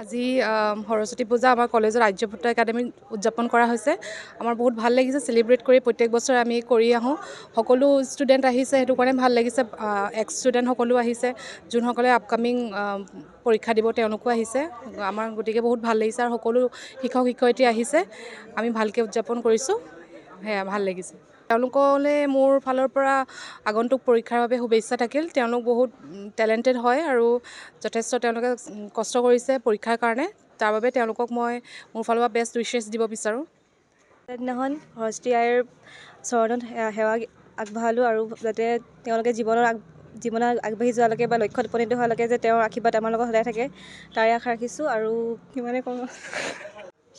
আজি সৰস্বতী পূজা আমাৰ কলেজৰ আৰ্যভট্ট একাডেমীত উদযাপন কৰা হৈছে। আমাৰ বহুত ভাল লাগিছে চেলিব্ৰেট কৰি, প্ৰত্যেক বছৰে আমি কৰি আহোঁ। সকলো ষ্টুডেণ্ট আহিছে, সেইটো কাৰণে ভাল লাগিছে। এক্স ষ্টুডেণ্ট সকলো আহিছে, যোনসকলে আপকামিং পৰীক্ষা দিব তেওঁলোকো আহিছে। আমাৰ গতিকে বহুত ভাল লাগিছে আৰু সকলো শিক্ষক শিক্ষয়িত্ৰী আহিছে। আমি ভালকৈ উদযাপন কৰিছোঁ, সেয়া ভাল লাগিছে। তেওঁলোকলৈ মোৰ ফালৰ পৰা আগন্তুক পৰীক্ষাৰ বাবে শুভেচ্ছা থাকিল। তেওঁলোক বহুত টেলেণ্টেড হয় আৰু যথেষ্ট তেওঁলোকে কষ্ট কৰিছে পৰীক্ষাৰ কাৰণে। তাৰ বাবে তেওঁলোকক মই মোৰ ফালৰ পৰা বেষ্ট উইচেছ দিব বিচাৰোঁ। সেইদিনাখন সৰস্বতী আইৰ চৰণত সেৱা আগবঢ়ালোঁ আৰু যাতে তেওঁলোকে জীৱনত আগবাঢ়ি যোৱালৈকে বা লক্ষ্যত উপনীত হোৱালৈকে যে তেওঁৰ আশীৰ্বাদ আমাৰ লগত সদায় থাকে, তাৰে আশা ৰাখিছোঁ আৰু সিমানে কওঁ।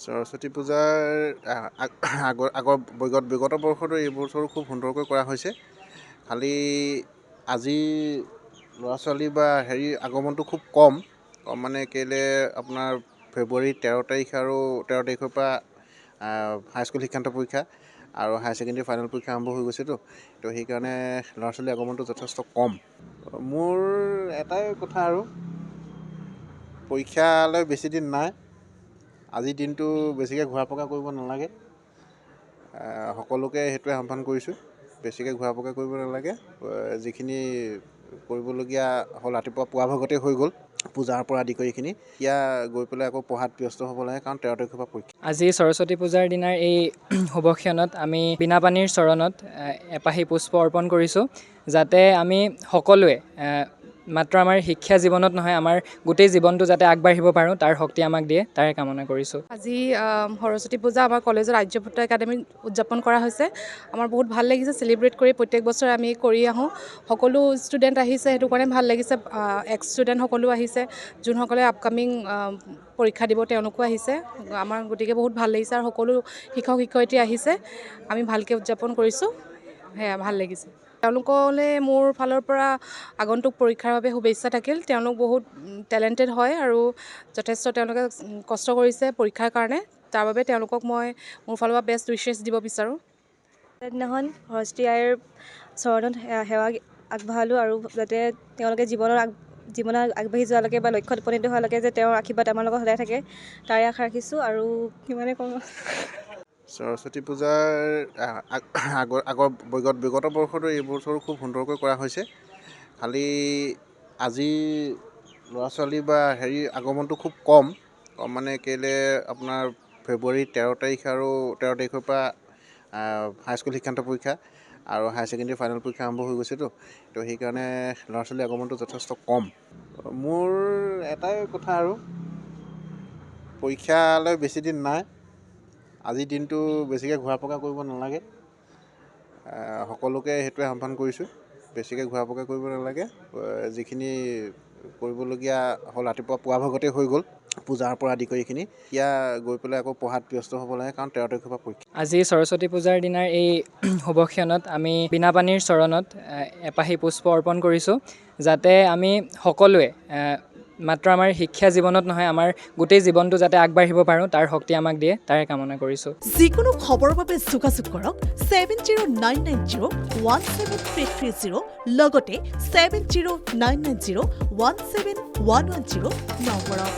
সৰস্বতী পূজাৰ বিগত বৰ্ষতো এই বছৰো খুব সুন্দৰকৈ কৰা হৈছে। খালি আজি ল'ৰা ছোৱালী বা আগমনটো খুব কম মানে কেলৈ আপোনাৰ ফেব্ৰুৱাৰী 13 তাৰিখ আৰু 13 তাৰিখৰ পৰা হাইস্কুল শিক্ষান্ত পৰীক্ষা আৰু হায়াৰ ছেকেণ্ডেৰী ফাইনেল পৰীক্ষা আৰম্ভ হৈ গৈছেতো, তো সেইকাৰণে ল'ৰা ছোৱালীৰ আগমনটো যথেষ্ট কম। মোৰ এটাই কথা আৰু পৰীক্ষালৈ বেছি দিন নাই। আজিৰ দিনটো বেছিকৈ ঘূৰা পকা কৰিব নালাগে। সকলোকে সেইটোৱে আহ্বান কৰিছোঁ, বেছিকৈ ঘূৰা পকা কৰিব নালাগে। যিখিনি কৰিবলগীয়া হ'ল ৰাতিপুৱা পুৱা ভাগতে হৈ গ'ল, পূজাৰ পৰা আদি কৰি এইখিনি। এতিয়া গৈ পেলাই আকৌ পঢ়াত ব্যস্ত হ'ব লাগে, কাৰণ 13 তাৰিখৰ পৰা পৰীক্ষা। আজি সৰস্বতী পূজাৰ দিনাৰ এই শুভক্ষণত আমি বিনা পানীৰ চৰণত এপাহি পুষ্প অৰ্পণ কৰিছোঁ, যাতে আমি সকলোৱে মাত্ৰ আমাৰ শিক্ষা জীৱনত নহয়, আমাৰ গোটেই জীৱনটো যাতে আগবাঢ়িব পাৰোঁ, তাৰ শক্তি আমাক দিয়ে, তাৰে কামনা কৰিছোঁ। আজি সৰস্বতী পূজা আমাৰ কলেজৰ আৰ্যভট্ট একাডেমীত উদযাপন কৰা হৈছে। আমাৰ বহুত ভাল লাগিছে চেলিব্ৰেট কৰি, প্ৰত্যেক বছৰে আমি কৰি আহোঁ। সকলো ষ্টুডেণ্ট আহিছে, সেইটো কাৰণে ভাল লাগিছে। এক্স ষ্টুডেণ্ট সকলো আহিছে, যোনসকলে আপকামিং পৰীক্ষা দিব তেওঁলোকো আহিছে। আমাৰ গতিকে বহুত ভাল লাগিছে আৰু সকলো শিক্ষক শিক্ষয়িত্ৰী আহিছে। আমি ভালকৈ উদযাপন কৰিছোঁ, সেয়া ভাল লাগিছে। তেওঁলোকলৈ মোৰ ফালৰ পৰা আগন্তুক পৰীক্ষাৰ বাবে শুভেচ্ছা থাকিল। তেওঁলোক বহুত টেলেণ্টেড হয় আৰু যথেষ্ট তেওঁলোকে কষ্ট কৰিছে পৰীক্ষাৰ কাৰণে। তাৰ বাবে তেওঁলোকক মই মোৰ ফালৰ পৰা বেষ্ট উইচেছ দিব বিচাৰোঁ। সেইদিনাখন সৰস্বতী আইৰ চৰণত সেৱা আগবঢ়ালোঁ আৰু যাতে তেওঁলোকে জীৱনত আগবাঢ়ি যোৱালৈকে বা লক্ষ্যত উপনীত হোৱালৈকে যে তেওঁৰ আশীৰ্বাদ আমাৰ লগত সদায় থাকে, তাৰে আশা ৰাখিছোঁ আৰু সিমানে কওঁ। সৰস্বতী পূজাৰ বিগত বৰ্ষতো এই বছৰো খুব সুন্দৰকৈ কৰা হৈছে। খালি আজি ল'ৰা ছোৱালী বা আগমনটো খুব কম মানে কেলৈ আপোনাৰ ফেব্ৰুৱাৰী 13 তাৰিখ আৰু 13 তাৰিখৰ পৰা হাইস্কুল শিক্ষান্ত পৰীক্ষা আৰু হায়াৰ ছেকেণ্ডেৰী ফাইনেল পৰীক্ষা আৰম্ভ হৈ গৈছেতো, তো সেইকাৰণে ল'ৰা ছোৱালীৰ আগমনটো যথেষ্ট কম। মোৰ এটাই কথা আৰু পৰীক্ষালৈ বেছি দিন নাই। আজিৰ দিনটো বেছিকৈ ঘূৰা পকা কৰিব নালাগে। সকলোকে সেইটোৱে আহ্বান কৰিছোঁ, বেছিকৈ ঘূৰা পকা কৰিব নালাগে। যিখিনি কৰিবলগীয়া হ'ল ৰাতিপুৱা পুৱা ভাগতে হৈ গ'ল, পূজাৰ পৰা আদি কৰি এইখিনি। এতিয়া গৈ পেলাই আকৌ পঢ়াত ব্যস্ত হ'ব লাগে, কাৰণ 13 তাৰিখৰ পৰা পৰীক্ষা। আজি সৰস্বতী পূজাৰ দিনাৰ এই শুভক্ষণত আমি বিনা পানীৰ চৰণত এপাহি পুষ্প অৰ্পণ কৰিছোঁ, যাতে আমি সকলোৱে মাত্ৰ আমাৰ শিক্ষা জীৱনত নহয়, আমাৰ গোটেই জীৱনটো যাতে আগবাঢ়িব পাৰোঁ, তাৰ শক্তি আমাক দিয়ে, তাৰে কামনা কৰিছোঁ। যিকোনো খবৰৰ বাবে যোগাযোগ কৰক 7099017330 লগতে 7099017110 নম্বৰত।